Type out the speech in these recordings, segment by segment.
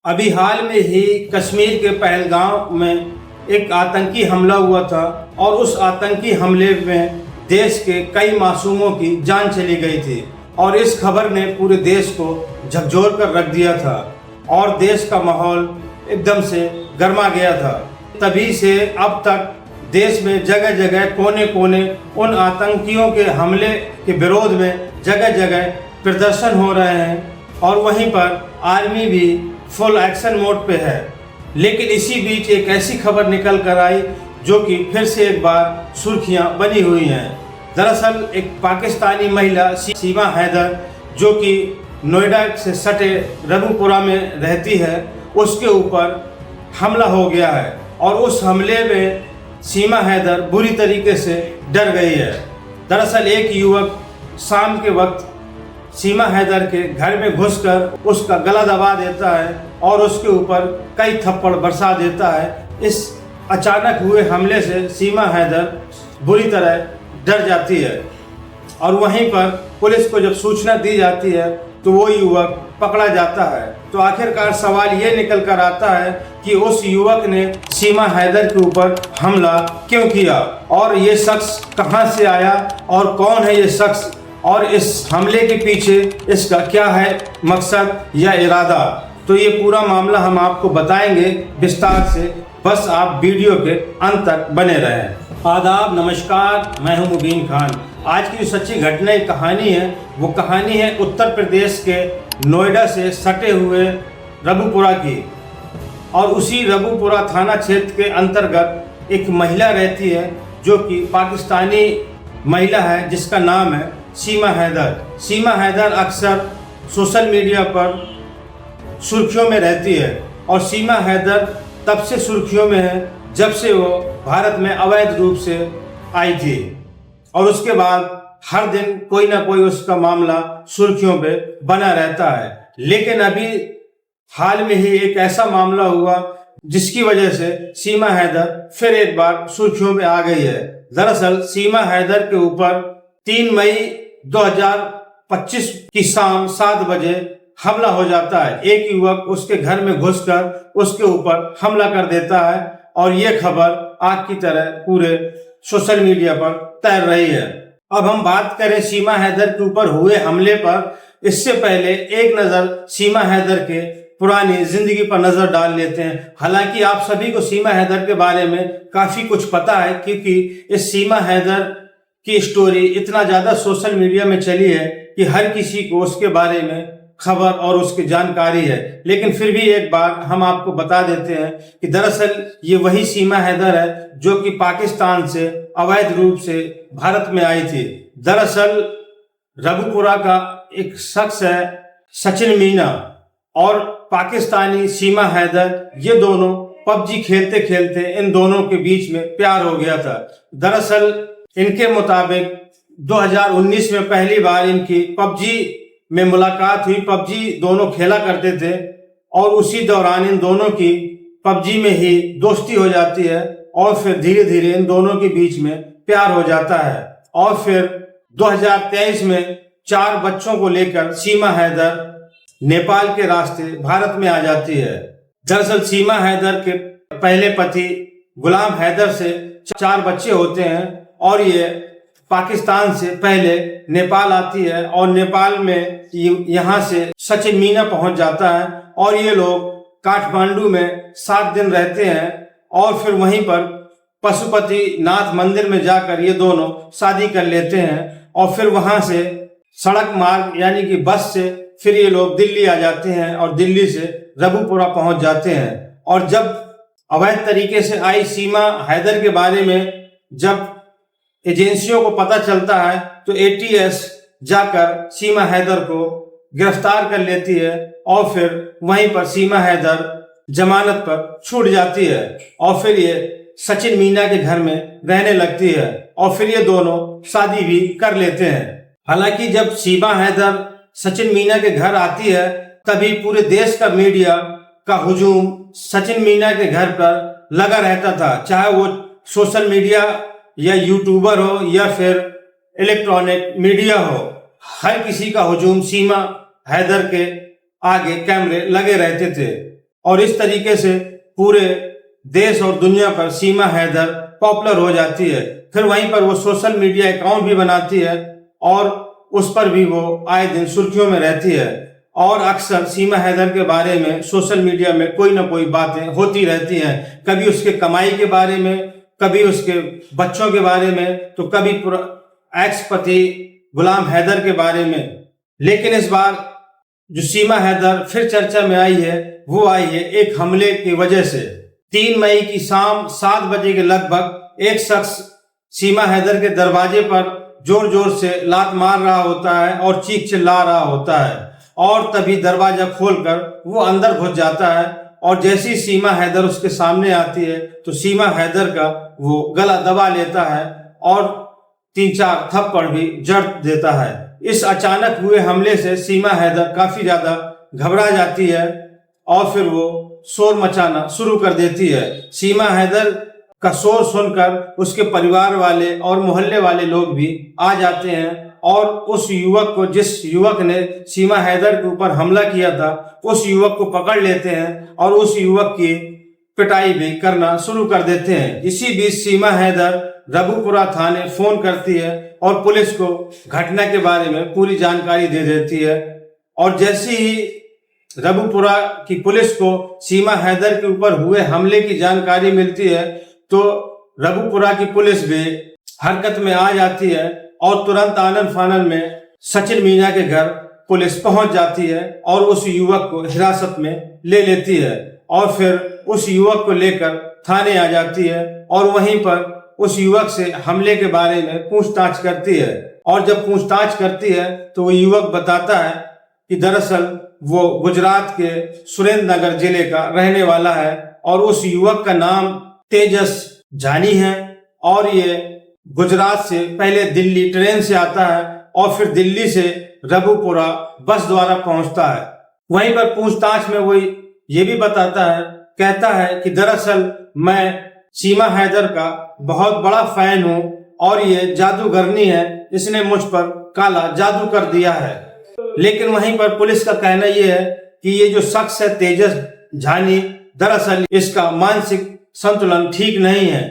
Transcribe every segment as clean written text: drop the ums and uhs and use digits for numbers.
अभी हाल में ही कश्मीर के पहलगाम में एक आतंकी हमला हुआ था और उस आतंकी हमले में देश के कई मासूमों की जान चली गई थी और इस खबर ने पूरे देश को झकझोर कर रख दिया था और देश का माहौल एकदम से गर्मा गया था। तभी से अब तक देश में जगह जगह कोने कोने उन आतंकियों के हमले के विरोध में जगह जगह प्रदर्शन हो रहे हैं और वहीं पर आर्मी भी फुल एक्शन मोड पे है। लेकिन इसी बीच एक ऐसी खबर निकल कर आई जो कि फिर से एक बार सुर्खियां बनी हुई हैं। दरअसल एक पाकिस्तानी महिला सीमा हैदर जो कि नोएडा से सटे रघुपुरा में रहती है, उसके ऊपर हमला हो गया है और उस हमले में सीमा हैदर बुरी तरीके से डर गई है। दरअसल एक युवक शाम के वक्त सीमा हैदर के घर में घुसकर उसका गला दबा देता है और उसके ऊपर कई थप्पड़ बरसा देता है। इस अचानक हुए हमले से सीमा हैदर बुरी तरह डर जाती है और वहीं पर पुलिस को जब सूचना दी जाती है तो वो युवक पकड़ा जाता है। तो आखिरकार सवाल ये निकल कर आता है कि उस युवक ने सीमा हैदर के ऊपर हमला क्यों किया और ये शख्स कहां से आया और कौन है ये शख्स और इस हमले के पीछे इसका क्या है मकसद या इरादा। तो ये पूरा मामला हम आपको बताएंगे विस्तार से, बस आप वीडियो के अंत तक बने रहें। आदाब, नमस्कार, मैं हूं मुबीन खान। आज की जो सच्ची घटना की कहानी है वो कहानी है उत्तर प्रदेश के नोएडा से सटे हुए रघुपुरा की। और उसी रघुपुरा थाना क्षेत्र के अंतर्गत एक महिला रहती है जो कि पाकिस्तानी महिला है जिसका नाम है सीमा हैदर। सीमा हैदर अक्सर सोशल मीडिया पर सुर्खियों में रहती है और सीमा हैदर तब से सुर्खियों में है जब से वो भारत में अवैध रूप से आई थी और उसके बाद हर दिन कोई ना कोई उसका मामला सुर्खियों पे बना रहता है। लेकिन अभी हाल में ही एक ऐसा मामला हुआ जिसकी वजह से सीमा हैदर फिर एक बार सुर्खियों में आ गई है। दरअसल सीमा हैदर के ऊपर 3 मई 2025 की शाम 7 बजे हमला हो जाता है। एक युवक उसके घर में घुसकर उसके ऊपर हमला कर देता है और ये खबर आग की तरह पूरे सोशल मीडिया पर तैर रही है। अब हम बात करें सीमा हैदर के ऊपर हुए हमले पर, इससे पहले एक नजर सीमा हैदर के पुरानी जिंदगी पर नजर डाल लेते हैं। हालांकि आप सभी को सीमा हैदर के बारे में काफी कुछ पता है क्योंकि इस सीमा हैदर की स्टोरी इतना ज्यादा सोशल मीडिया में चली है कि हर किसी को उसके बारे में खबर और उसकी जानकारी है। लेकिन फिर भी एक बार हम आपको बता देते हैं कि दरअसल ये वही सीमा हैदर है जो कि पाकिस्तान से अवैध रूप से भारत में आई थी। दरअसल रघुपुरा का एक शख्स है सचिन मीना और पाकिस्तानी सीमा हैदर, ये दोनों पबजी खेलते खेलते इन दोनों के बीच में प्यार हो गया था। दरअसल इनके मुताबिक 2019 में पहली बार इनकी पबजी में मुलाकात हुई। पबजी दोनों खेला करते थे और उसी दौरान इन दोनों की पबजी में ही दोस्ती हो जाती है और फिर धीरे धीरे इन दोनों के बीच में प्यार हो जाता है। और फिर 2023 में 4 बच्चों को लेकर सीमा हैदर नेपाल के रास्ते भारत में आ जाती है। दरअसल सीमा हैदर के पहले पति गुलाम हैदर से 4 बच्चे होते हैं और ये पाकिस्तान से पहले नेपाल आती है और नेपाल में यहाँ से सचिन मीना पहुंच जाता है और ये लोग काठमांडू में 7 दिन रहते हैं और फिर वहीं पर पशुपति नाथ मंदिर में जाकर ये दोनों शादी कर लेते हैं और फिर वहां से सड़क मार्ग यानी कि बस से फिर ये लोग दिल्ली आ जाते हैं और दिल्ली से रघुपुरा पहुंच जाते हैं। और जब अवैध तरीके से आई सीमा हैदर के बारे में जब एजेंसियों को पता चलता है तो एटीएस जाकर सीमा हैदर को गिरफ्तार कर लेती है और फिर वहीं पर सीमा हैदर जमानत पर छूट जाती है और फिर ये सचिन मीना के घर में रहने लगती है और फिर ये दोनों शादी भी कर लेते हैं। हालांकि जब सीमा हैदर सचिन मीना के घर आती है तभी पूरे देश का मीडिया का हुजूम सचिन मीना के घर पर लगा रहता था, चाहे वो सोशल मीडिया या यूट्यूबर हो या फिर इलेक्ट्रॉनिक मीडिया हो। हर किसी का हुजूम सीमा हैदर के आगे कैमरे लगे रहते थे। और इस तरीके से पूरे देश और दुनिया पर सीमा हैदर पॉपुलर हो जाती है। फिर वहीं पर वो सोशल मीडिया अकाउंट भी बनाती है और उस पर भी वो आए दिन सुर्खियों में रहती है और अक्सर सीमा हैदर के बारे में सोशल मीडिया में कोई ना कोई बातें होती रहती हैं। कभी उसके कमाई के बारे में, कभी उसके बच्चों के बारे में, तो कभी एक्स पति गुलाम हैदर के बारे में। लेकिन इस बार जो सीमा हैदर फिर चर्चा में आई है वो आई है एक हमले की वजह से। 3 मई की शाम 7 बजे के लगभग एक शख्स सीमा हैदर के दरवाजे पर जोर जोर से लात मार रहा होता है और चीख चिल्ला रहा होता है और तभी दरवाजा खोलकर वो अंदर घुस जाता है और जैसी सीमा हैदर उसके सामने आती है तो सीमा हैदर का वो गला दबा लेता है और 3-4 थप्पड़ भी जड़ देता है। इस अचानक हुए हमले से सीमा हैदर काफी ज्यादा घबरा जाती है और फिर वो शोर मचाना शुरू कर देती है। सीमा हैदर का शोर सुनकर उसके परिवार वाले और मोहल्ले वाले लोग भी आ जाते हैं और उस युवक को, जिस युवक ने सीमा हैदर के ऊपर हमला किया था, उस युवक को पकड़ लेते हैं और उस युवक की पिटाई भी करना शुरू कर देते हैं। इसी बीच सीमा हैदर रबुपुरा थाने फोन करती है और पुलिस को घटना के बारे में पूरी जानकारी दे देती है और जैसे ही रबुपुरा की पुलिस को सीमा हैदर के ऊपर हुए हमले की जानकारी मिलती है तो रबुपुरा की पुलिस भी हरकत में आ जाती है और तुरंत आनन फानन में सचिन मीना के घर पुलिस पहुंच जाती है और उस युवक को हिरासत में ले लेती है और फिर उस युवक को लेकर थाने आ जाती है और वहीं पर उस युवक से हमले के बारे में पूछताछ करती है। और जब पूछताछ करती है तो वो युवक बताता है कि दरअसल वो गुजरात के सुरेंद्र नगर जिले का रहने वाला है और उस युवक का नाम तेजस जानी है और ये गुजरात से पहले दिल्ली ट्रेन से आता है और फिर दिल्ली से रबुपुरा बस द्वारा पहुंचता है। वहीं पर पूछताछ में वो ये भी बताता है, कहता है कि दरअसल मैं सीमा हैदर का बहुत बड़ा फैन हूं और ये जादूगरनी है, इसने मुझ पर काला जादू कर दिया है। लेकिन वहीं पर पुलिस का कहना यह है कि ये जो शख्स है तेजस जानी, दरअसल इसका मानसिक संतुलन ठीक नहीं है।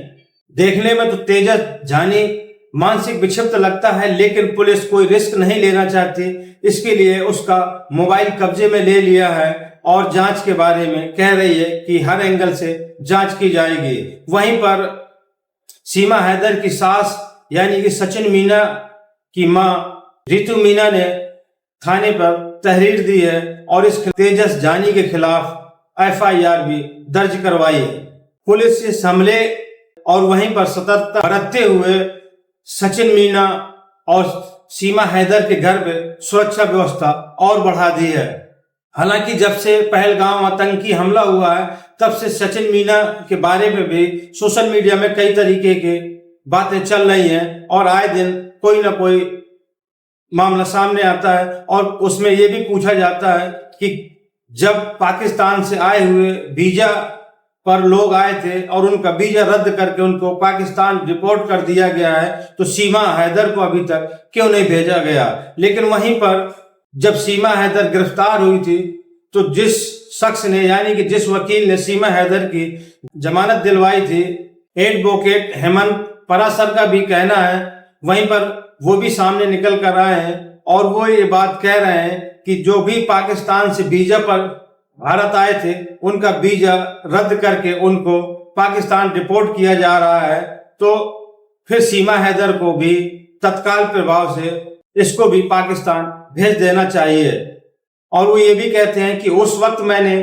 देखने में तो तेजस जानी मानसिक विक्षिप्त लगता है लेकिन पुलिस कोई रिस्क नहीं लेना चाहती, इसके लिए उसका मोबाइल कब्जे में ले लिया है और जांच के बारे में कह रही है कि हर एंगल से जांच की जाएगी। वहीं पर सीमा हैदर की सास यानी कि सचिन मीना की मां रितु मीना ने थाने पर तहरीर दी है और इस तेजस जानी के खिलाफ FIR भी दर्ज करवाई है। पुलिस इस हमले और वहीं पर सतर्कता बरतते हुए सचिन मीना और सीमा हैदर के घर में सुरक्षा व्यवस्था और बढ़ा दी है। हालांकि जब से पहलगाम आतंकी हमला हुआ है तब से सचिन मीना के बारे में भी सोशल मीडिया में कई तरीके की बातें चल रही हैं और आए दिन कोई ना कोई मामला सामने आता है और उसमें ये भी पूछा जाता है कि जब पाकिस्तान से आए हुए वीजा पर लोग आए थे और उनका वीजा रद्द करके उनको पाकिस्तान डिपोर्ट कर दिया गया है तो सीमा हैदर को अभी तक क्यों नहीं भेजा गया। लेकिन वहीं पर जब सीमा हैदर गिरफ्तार हुई थी तो जिस शख्स ने यानी कि जिस वकील ने सीमा हैदर की जमानत दिलवाई थी, एडवोकेट हेमंत परासर का भी कहना है, वहीं पर वो भी सामने निकल कर आए हैं और वो ये बात कह रहे हैं कि जो भी पाकिस्तान से वीजा पर भारत आए थे उनका वीजा रद्द करके उनको पाकिस्तान डिपोर्ट किया जा रहा है, तो फिर सीमा हैदर को भी तत्काल प्रभाव से इसको भी पाकिस्तान भेज देना चाहिए। और वो ये भी कहते हैं कि उस वक्त मैंने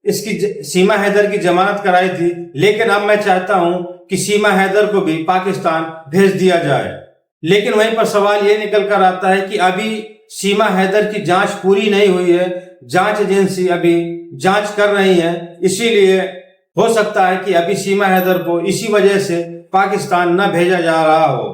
इसकी सीमा हैदर की जमानत कराई थी लेकिन अब मैं चाहता हूं कि सीमा हैदर को भी पाकिस्तान भेज दिया जाए। लेकिन वहीं पर सवाल ये निकल कर आता है कि अभी सीमा हैदर की जांच पूरी नहीं हुई है, जांच एजेंसी अभी जांच कर रही है, इसीलिए हो सकता है कि अभी सीमा हैदर को इसी वजह से पाकिस्तान न भेजा जा रहा हो।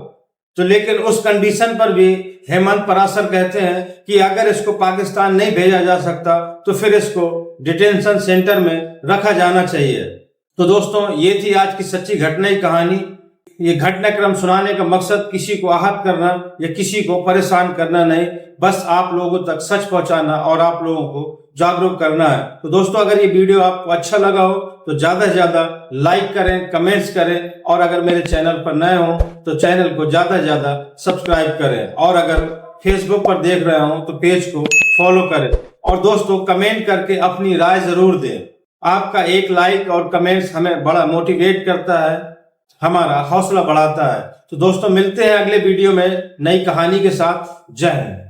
तो लेकिन उस कंडीशन पर भी हेमंत परासर कहते हैं कि अगर इसको पाकिस्तान नहीं भेजा जा सकता तो फिर इसको डिटेंशन सेंटर में रखा जाना चाहिए। तो दोस्तों, ये थी आज की सच्ची घटना की कहानी। ये घटनाक्रम सुनाने का मकसद किसी को आहत करना या किसी को परेशान करना नहीं, बस आप लोगों तक सच पहुंचाना और आप लोगों को जागरूक करना है। तो दोस्तों अगर ये वीडियो आपको अच्छा लगा हो तो ज़्यादा से ज़्यादा लाइक करें, कमेंट्स करें, और अगर मेरे चैनल पर नए हो तो चैनल को ज़्यादा से ज़्यादा सब्सक्राइब करें, और अगर फेसबुक पर देख रहे हो तो पेज को फॉलो करें। और दोस्तों कमेंट करके अपनी राय ज़रूर दें। आपका एक लाइक और कमेंट्स हमें बड़ा मोटिवेट करता है, हमारा हौसला बढ़ाता है। तो दोस्तों मिलते हैं अगले वीडियो में नई कहानी के साथ। जय हिंद।